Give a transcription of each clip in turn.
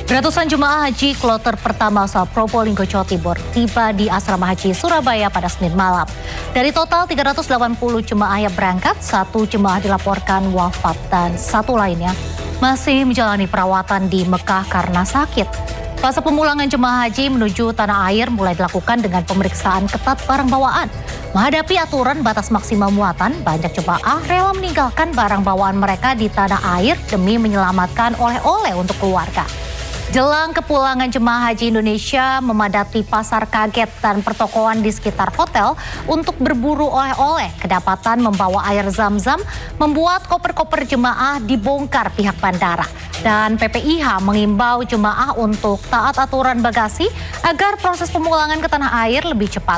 Ratusan jemaah haji kloter pertama asal Probolinggo, Jawa Timur tiba di Asrama Haji Surabaya pada Senin malam. Dari total 380 jemaah yang berangkat, 1 jemaah dilaporkan wafat dan 1 lainnya masih menjalani perawatan di Mekah karena sakit. Fase pemulangan jemaah haji menuju tanah air mulai dilakukan dengan pemeriksaan ketat barang bawaan. Menghadapi aturan batas maksimal muatan, banyak jemaah rela meninggalkan barang bawaan mereka di tanah air demi menyelamatkan oleh-oleh untuk keluarga. Jelang kepulangan jemaah haji Indonesia memadati pasar kaget dan pertokoan di sekitar hotel untuk berburu oleh-oleh. Kedapatan membawa air zam-zam membuat koper-koper jemaah dibongkar pihak bandara. Dan PPIH mengimbau jemaah untuk taat aturan bagasi agar proses pemulangan ke tanah air lebih cepat.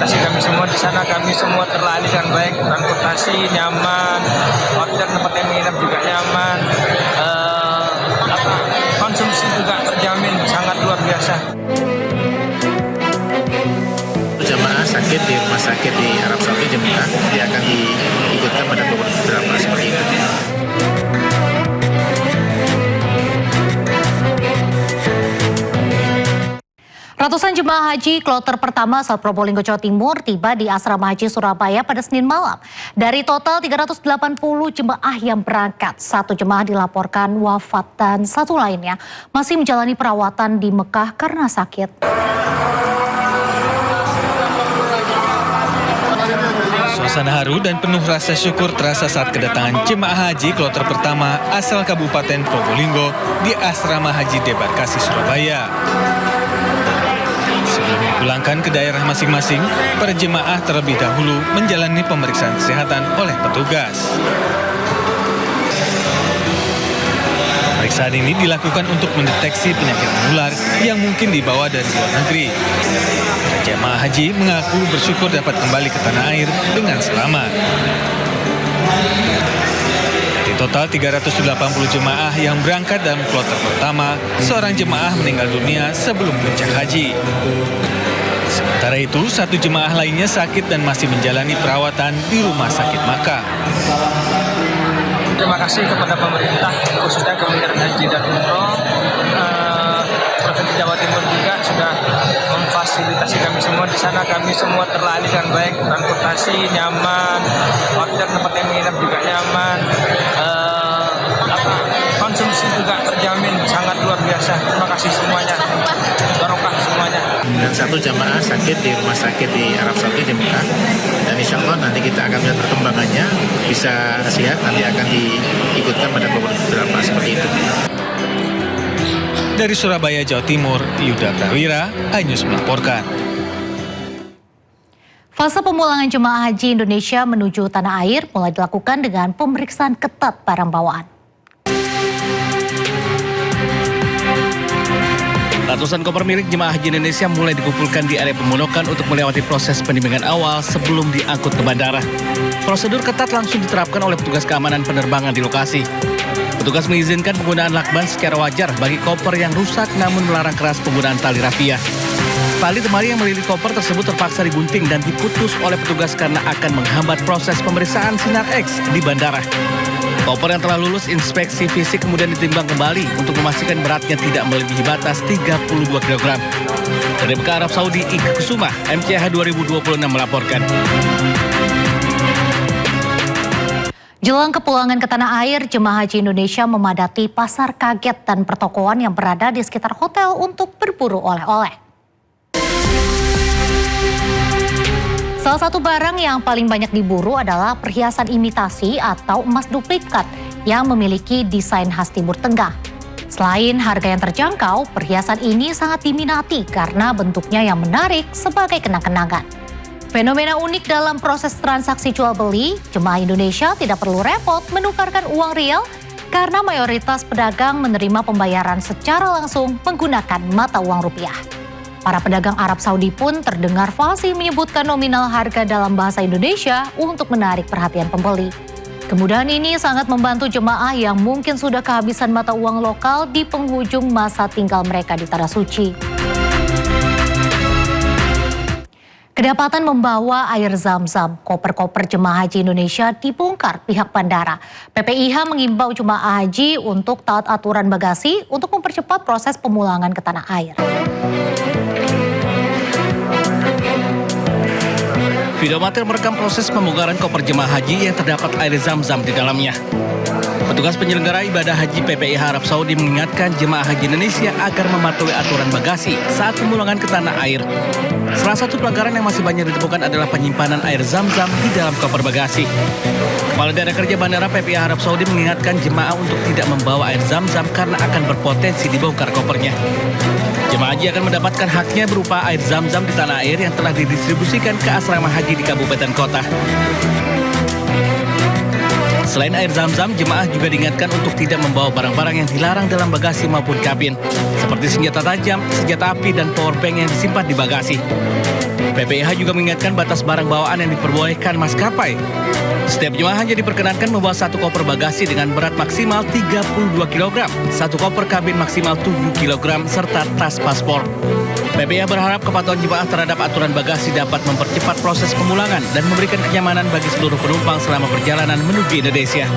Kami semua di sana, kami semua terlayani dengan baik, transportasi nyaman, hotel tempat yang menginap juga nyaman, konsumsi juga terjamin, sangat luar biasa. Jemaah sakit di rumah sakit di Arab Saudi di Mekah, dia akan diikutkan pada beberapa seperti itu. Ratusan jemaah haji kloter pertama asal Probolinggo, Jawa Timur tiba di Asrama Haji Surabaya pada Senin malam. Dari total 380 jemaah yang berangkat, 1 jemaah dilaporkan wafat dan 1 lainnya masih menjalani perawatan di Mekah karena sakit. Suasana haru dan penuh rasa syukur terasa saat kedatangan jemaah haji kloter pertama asal Kabupaten Probolinggo di Asrama Haji Debarkasi, Surabaya. Sebelum dipulangkan ke daerah masing-masing, para jemaah terlebih dahulu menjalani pemeriksaan kesehatan oleh petugas. Pemeriksaan ini dilakukan untuk mendeteksi penyakit menular yang mungkin dibawa dari luar negeri. Para jemaah haji mengaku bersyukur dapat kembali ke tanah air dengan selamat. Dari total 380 jemaah yang berangkat dalam kloter pertama, seorang jemaah meninggal dunia sebelum puncak haji. Sementara itu, 1 jemaah lainnya sakit dan masih menjalani perawatan di rumah sakit Makkah. Terima kasih kepada pemerintah, khususnya Kementerian Haji dan Umroh, Provinsi Jawa Timur juga sudah memfasilitasi kami semua di sana. Kami semua terlayani dengan baik, transportasi nyaman, hotel tempat yang menginap juga nyaman, konsumsi juga terjamin, sangat luar biasa. Terima kasih semuanya, barokah semuanya. Dan 1 jemaah sakit di rumah sakit di Arab Saudi di Mekah, dan insya Allah nanti kita akan lihat perkembangannya, bisa sehat, nanti akan diikutkan pada beberapa seperti itu. Dari Surabaya, Jawa Timur, Yuda Prawira, iNews melaporkan. Fase pemulangan jemaah haji Indonesia menuju tanah air mulai dilakukan dengan pemeriksaan ketat barang bawaan. Ratusan koper milik jemaah haji Indonesia mulai dikumpulkan di area pemondokan untuk melewati proses penimbangan awal sebelum diangkut ke bandara. Prosedur ketat langsung diterapkan oleh petugas keamanan penerbangan di lokasi. Petugas mengizinkan penggunaan lakban secara wajar bagi koper yang rusak namun melarang keras penggunaan tali rafia. Tali temali yang melilit koper tersebut terpaksa digunting dan diputus oleh petugas karena akan menghambat proses pemeriksaan Sinar X di bandara. Koper yang telah lulus inspeksi fisik kemudian ditimbang kembali untuk memastikan beratnya tidak melebihi batas 32 kg. Dari Mekah, Arab Saudi, Ika Kusuma, MCH 2026 melaporkan. Jelang kepulangan ke tanah air, jemaah haji Indonesia memadati pasar kaget dan pertokoan yang berada di sekitar hotel untuk berburu oleh-oleh. Salah satu barang yang paling banyak diburu adalah perhiasan imitasi atau emas duplikat yang memiliki desain khas Timur Tengah. Selain harga yang terjangkau, perhiasan ini sangat diminati karena bentuknya yang menarik sebagai kenang-kenangan. Fenomena unik dalam proses transaksi jual beli, jemaah Indonesia tidak perlu repot menukarkan uang rial karena mayoritas pedagang menerima pembayaran secara langsung menggunakan mata uang rupiah. Para pedagang Arab Saudi pun terdengar fasih menyebutkan nominal harga dalam bahasa Indonesia untuk menarik perhatian pembeli. Kemudahan ini sangat membantu jemaah yang mungkin sudah kehabisan mata uang lokal di penghujung masa tinggal mereka di Tanah Suci. Kedapatan membawa air zam-zam, koper-koper jemaah haji Indonesia dibongkar pihak bandara. PPIH mengimbau jemaah haji untuk taat aturan bagasi untuk mempercepat proses pemulangan ke tanah air. Video amatir merekam proses pembongkaran koper jemaah haji yang terdapat air zam-zam di dalamnya. Petugas penyelenggara ibadah haji PPIH Arab Saudi mengingatkan jemaah haji Indonesia agar mematuhi aturan bagasi saat pemulangan ke tanah air. Salah satu pelanggaran yang masih banyak ditemukan adalah penyimpanan air zam-zam di dalam koper bagasi. Kepala Daerah Kerja Bandara PPIH Arab Saudi mengingatkan jemaah untuk tidak membawa air zam-zam karena akan berpotensi dibongkar kopernya. Jemaah haji akan mendapatkan haknya berupa air zam-zam di tanah air yang telah didistribusikan ke asrama haji di kabupaten kota. Selain air zam-zam, jemaah juga diingatkan untuk tidak membawa barang-barang yang dilarang dalam bagasi maupun kabin, seperti senjata tajam, senjata api, dan powerbank yang disimpan di bagasi. PPIH juga mengingatkan batas barang bawaan yang diperbolehkan maskapai. Setiap jemaah hanya diperkenankan membawa satu koper bagasi dengan berat maksimal 32 kg, satu koper kabin maksimal 7 kg, serta tas paspor. PPIH berharap kepatuhan jemaah terhadap aturan bagasi dapat mempercepat proses pemulangan dan memberikan kenyamanan bagi seluruh penumpang selama perjalanan menuju Indonesia.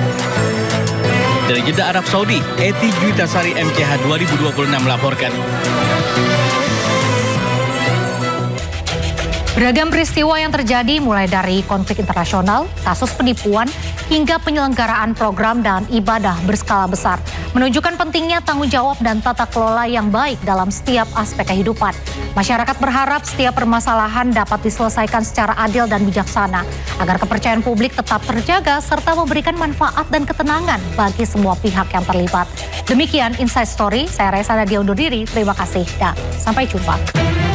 Dari Jeddah, Arab Saudi, Eti Juitasari MCH 2026 melaporkan. Beragam peristiwa yang terjadi mulai dari konflik internasional, kasus penipuan, hingga penyelenggaraan program dan ibadah berskala besar menunjukkan pentingnya tanggung jawab dan tata kelola yang baik dalam setiap aspek kehidupan. Masyarakat berharap setiap permasalahan dapat diselesaikan secara adil dan bijaksana agar kepercayaan publik tetap terjaga serta memberikan manfaat dan ketenangan bagi semua pihak yang terlibat. Demikian Inside Story, saya Reza Nadia undur diri, terima kasih dan sampai jumpa.